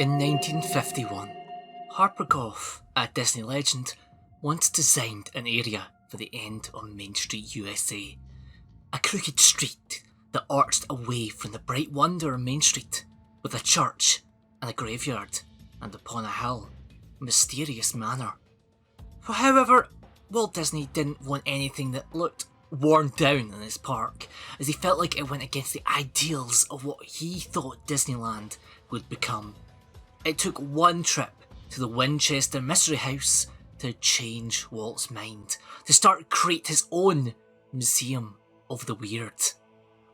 In 1951, Harper Goff, a Disney legend, once designed an area for the end of Main Street, USA. A crooked street that arched away from the bright wonder of Main Street, with a church and a graveyard, and upon a hill, a mysterious manor. However, Walt Disney didn't want anything that looked worn down in his park, as he felt like it went against the ideals of what he thought Disneyland would become. It took one trip to the Winchester Mystery House to change Walt's mind, to start create his own Museum of the Weird.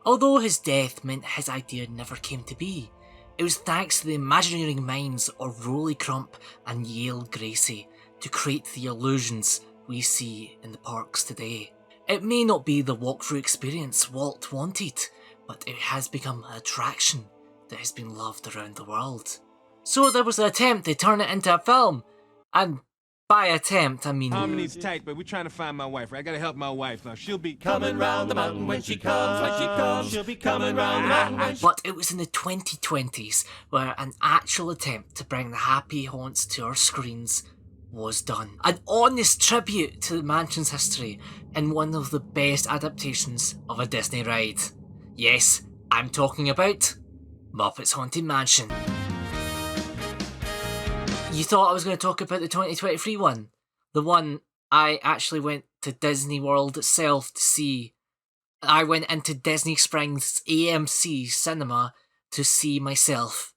Although his death meant his idea never came to be, it was thanks to the imagineering minds of Rolly Crump and Yale Gracie to create the illusions we see in the parks today. It may not be the walkthrough experience Walt wanted, but it has become an attraction that has been loved around the world. So there was an attempt to turn it into a film, and by attempt I mean... Harmony's tight, but we're trying to find my wife, right? I gotta help my wife. She'll be coming round the mountain when she comes, she'll be coming round the mountain when she... But it was in the 2020s where an actual attempt to bring the happy haunts to our screens was done. An honest tribute to the mansion's history in one of the best adaptations of a Disney ride. Yes, I'm talking about Muppets Haunted Mansion. You thought I was going to talk about the 2023 one? The one I actually went to Disney World itself to see. I went into Disney Springs AMC cinema to see myself.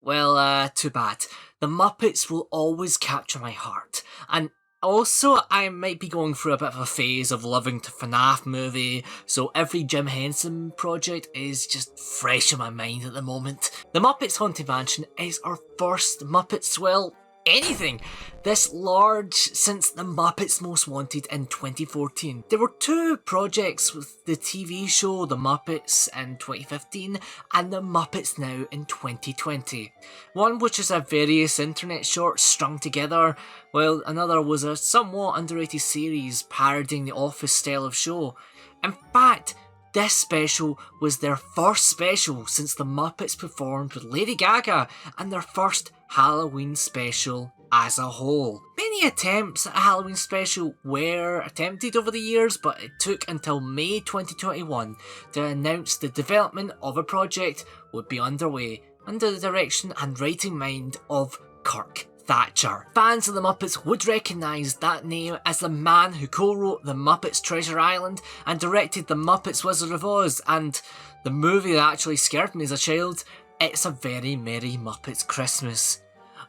Well, too bad. The Muppets will always capture my heart. And also, I might be going through a bit of a phase of loving the FNAF movie, so every Jim Henson project is just fresh in my mind at the moment. The Muppets Haunted Mansion is our first Muppets, well, anything this large since the Muppets Most Wanted in 2014. There were two projects with the TV show The Muppets in 2015 and The Muppets Now in 2020. One which is a various internet shorts strung together, while another was a somewhat underrated series parodying the Office style of show. In fact, this special was their first special since the Muppets performed with Lady Gaga, and their first Halloween special as a whole. Many attempts at a Halloween special were attempted over the years, but it took until May 2021 to announce the development of a project would be underway under the direction and writing mind of Kirk Thatcher. Fans of the Muppets would recognise that name as the man who co-wrote The Muppets Treasure Island and directed The Muppets Wizard of Oz, and the movie that actually scared me as a child, It's a Very Merry Muppets Christmas.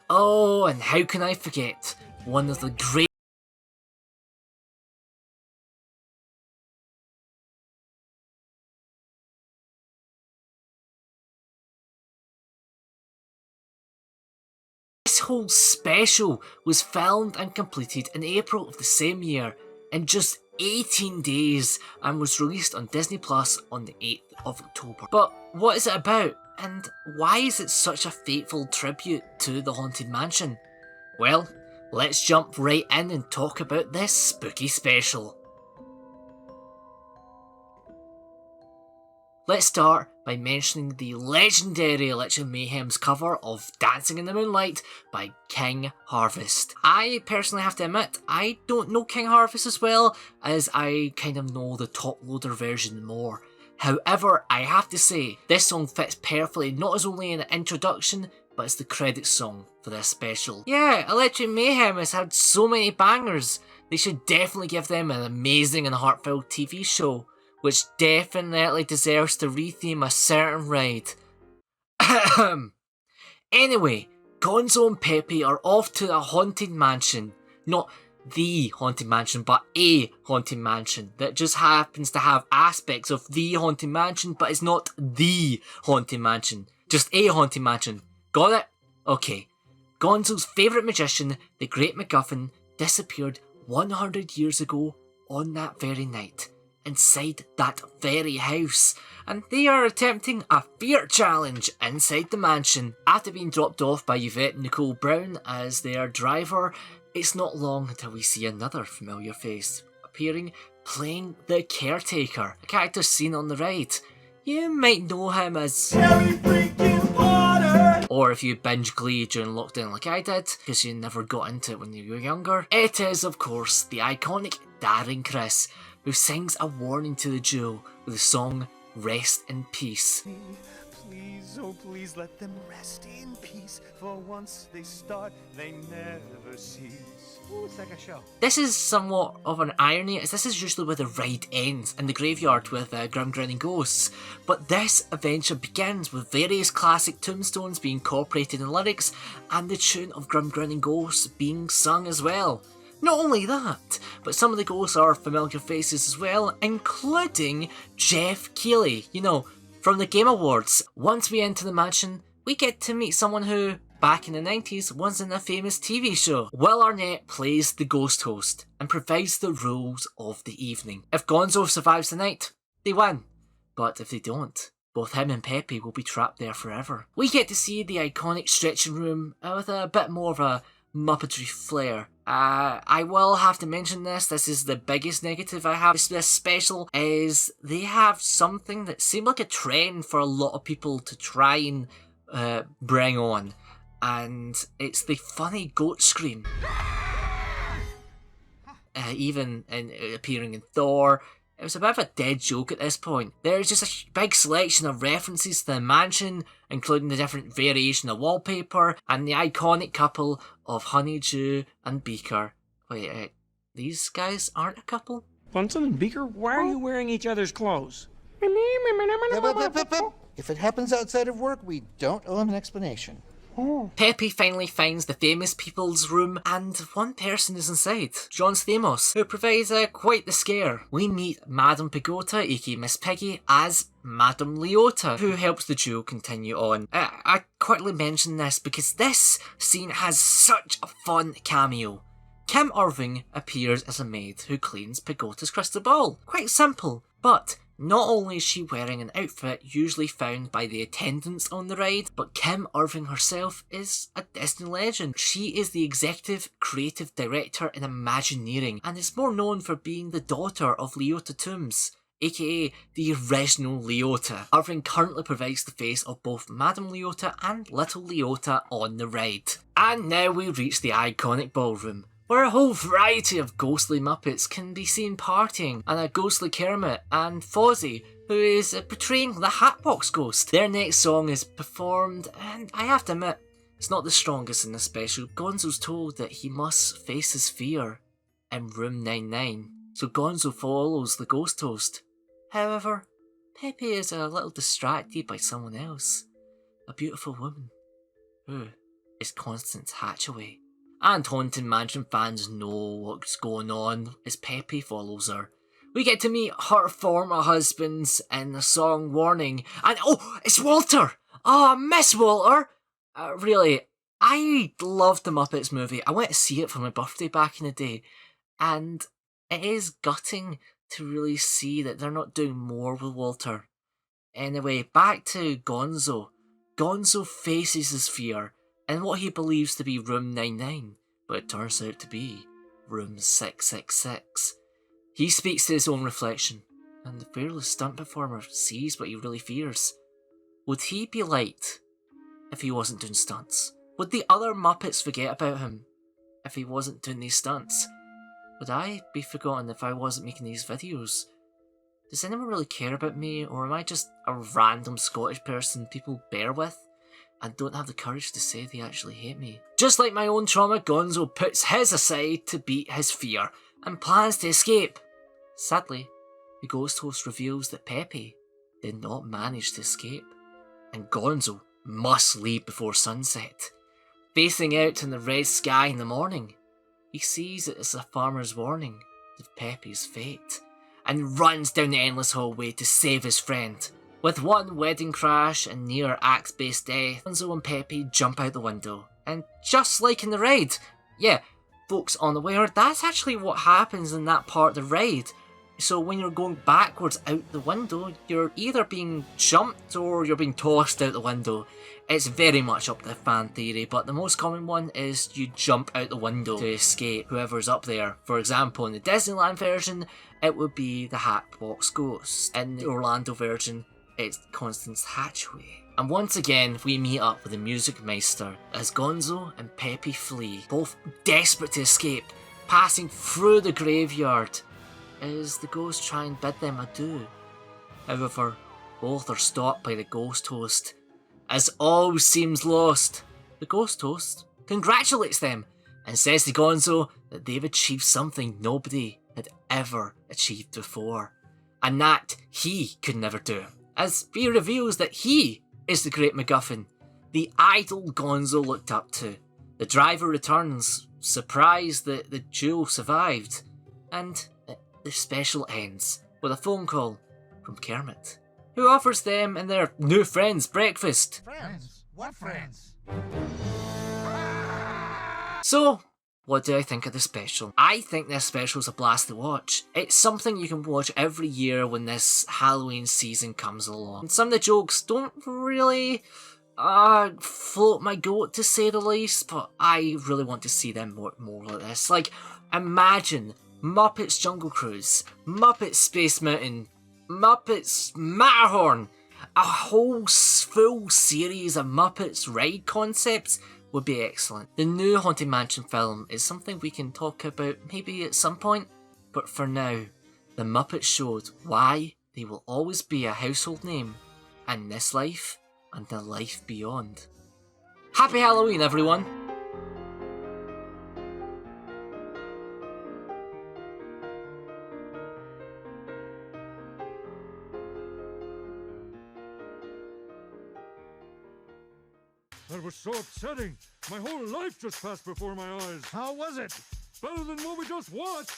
Oh, and how can I forget one of the great This whole special was filmed and completed in April of the same year in just 18 days and was released on Disney Plus on the 8th of October. But what is it about? And why is it such a fateful tribute to the Haunted Mansion? Well, let's jump right in and talk about this spooky special. Let's start by mentioning the legendary Electric Mayhem's cover of Dancing in the Moonlight by King Harvest. I personally have to admit, I don't know King Harvest as well, as I kind of know the top loader version more. However, I have to say, this song fits perfectly not as only in the introduction, but as the credits song for this special. Yeah, Electric Mayhem has had so many bangers, they should definitely give them an amazing and heartfelt TV show, which definitely deserves to retheme a certain ride. Anyway, Gonzo and Pepe are off to the Haunted Mansion. Not the Haunted Mansion, but a Haunted Mansion that just happens to have aspects of the Haunted Mansion, but it's not the Haunted Mansion. Just a Haunted Mansion. Got it? Okay. Gonzo's favourite magician, the Great MacGuffin, disappeared 100 years ago on that very night, inside that very house, and they are attempting a fear challenge inside the mansion. After being dropped off by Yvette Nicole Brown as their driver, it's not long until we see another familiar face appearing, playing the caretaker, a character seen on the ride. You might know him as Harry freaking Potter! or if you binge Glee during lockdown like I did, because you never got into it when you were younger, it is of course the iconic Darren Criss, who sings a warning to the duo with the song Rest in Peace. Please, oh please let them rest in peace, for once they start, they never cease. Ooh, it's like a show. This is somewhat of an irony, as this is usually where the ride ends, in the graveyard with Grim Grinning Ghosts, but this adventure begins with various classic tombstones being incorporated in lyrics, and the tune of Grim Grinning Ghosts being sung as well. Not only that, but some of the ghosts are familiar faces as well, including Jeff Keighley, you know, from the Game Awards. Once we enter the mansion, we get to meet someone who, back in the 90s, was in a famous TV show. Will Arnett plays the ghost host and provides the rules of the evening. If Gonzo survives the night, they win. But if they don't, both him and Pepe will be trapped there forever. We get to see the iconic stretching room with a bit more of a Muppetry flair. I will have to mention this is the biggest negative I have with this special, is they have something that seemed like a trend for a lot of people to try and bring on, and it's the funny goat scream. Even in appearing in Thor, it was a bit of a dead joke at this point. There's just a big selection of references to the mansion, including the different variation of wallpaper, and the iconic couple of Honeydew and Beaker. Wait, these guys aren't a couple? Bunsen and Beaker, why are you wearing each other's clothes? If it happens outside of work, we don't owe him an explanation. Pepe finally finds the famous people's room, and one person is inside, John Stamos, who provides quite the scare. We meet Madame Pigota, aka Miss Piggy, as Madame Leota, who helps the duo continue on. I quickly mention this because this scene has such a fun cameo. Kim Irving appears as a maid who cleans Pigota's crystal ball. Quite simple, but not only is she wearing an outfit usually found by the attendants on the ride, but Kim Irving herself is a Disney legend. She is the executive creative director in Imagineering, and is more known for being the daughter of Leota Toombs, aka the original Leota. Irving currently provides the face of both Madame Leota and Little Leota on the ride. And now we reach the iconic ballroom, where a whole variety of ghostly Muppets can be seen partying, and a ghostly Kermit and Fozzie, who is portraying the Hatbox Ghost. Their next song is performed, and I have to admit, it's not the strongest in the special. Gonzo's told that he must face his fear in room 99, so Gonzo follows the ghost host. However, Pepe is a little distracted by someone else, a beautiful woman, who is Constance Hatchaway. And Haunted Mansion fans know what's going on as Pepe follows her. We get to meet her former husbands in the song Warning, and oh, it's Walter! Oh, Miss Walter! Really, I loved the Muppets movie. I went to see it for my birthday back in the day, and it is gutting to really see that they're not doing more with Walter. Anyway, back to Gonzo. Gonzo faces his fear in what he believes to be room 99, but it turns out to be room 666. He speaks to his own reflection, and the fearless stunt performer sees what he really fears. Would he be liked if he wasn't doing stunts? Would the other Muppets forget about him if he wasn't doing these stunts? Would I be forgotten if I wasn't making these videos? Does anyone really care about me, or am I just a random Scottish person people bear with and don't have the courage to say they actually hate me? Just like my own trauma, Gonzo puts his aside to beat his fear and plans to escape. Sadly, the ghost host reveals that Pepe did not manage to escape, and Gonzo must leave before sunset. Facing out in the red sky in the morning, he sees it as a farmer's warning of Pepe's fate, and runs down the endless hallway to save his friend. With one wedding crash and near axe-based death, Gonzo and Pepe jump out the window. And just like in the ride, yeah, folks unaware, that's actually what happens in that part of the ride. So when you're going backwards out the window, you're either being jumped or you're being tossed out the window. It's very much up to fan theory, but the most common one is you jump out the window to escape whoever's up there. For example, in the Disneyland version, it would be the Hatbox Ghost. In the Orlando version, it's Constance Hatchaway. And once again, we meet up with the Music Meister as Gonzo and Peppy flee, both desperate to escape, passing through the graveyard as the ghosts try and bid them adieu. However, both are stopped by the ghost host. As all seems lost, the ghost host congratulates them and says to Gonzo that they've achieved something nobody had ever achieved before, and that he could never do, as he reveals that he is the great MacGuffin, the idol Gonzo looked up to. The driver returns, surprised that the duo survived, and the special ends with a phone call from Kermit, who offers them and their new friends breakfast. Friends? What friends? So, what do I think of the special? I think this special is a blast to watch. It's something you can watch every year when this Halloween season comes along. And some of the jokes don't really float my goat, to say the least, but I really want to see them more like this. Like, imagine Muppets Jungle Cruise, Muppets Space Mountain, Muppets Matterhorn, a whole full series of Muppets ride concepts would be excellent. The new Haunted Mansion film is something we can talk about maybe at some point, but for now, the Muppets showed why they will always be a household name in this life and the life beyond. Happy Halloween, everyone! That was so upsetting. My whole life just passed before my eyes. How was it? Better than what we just watched.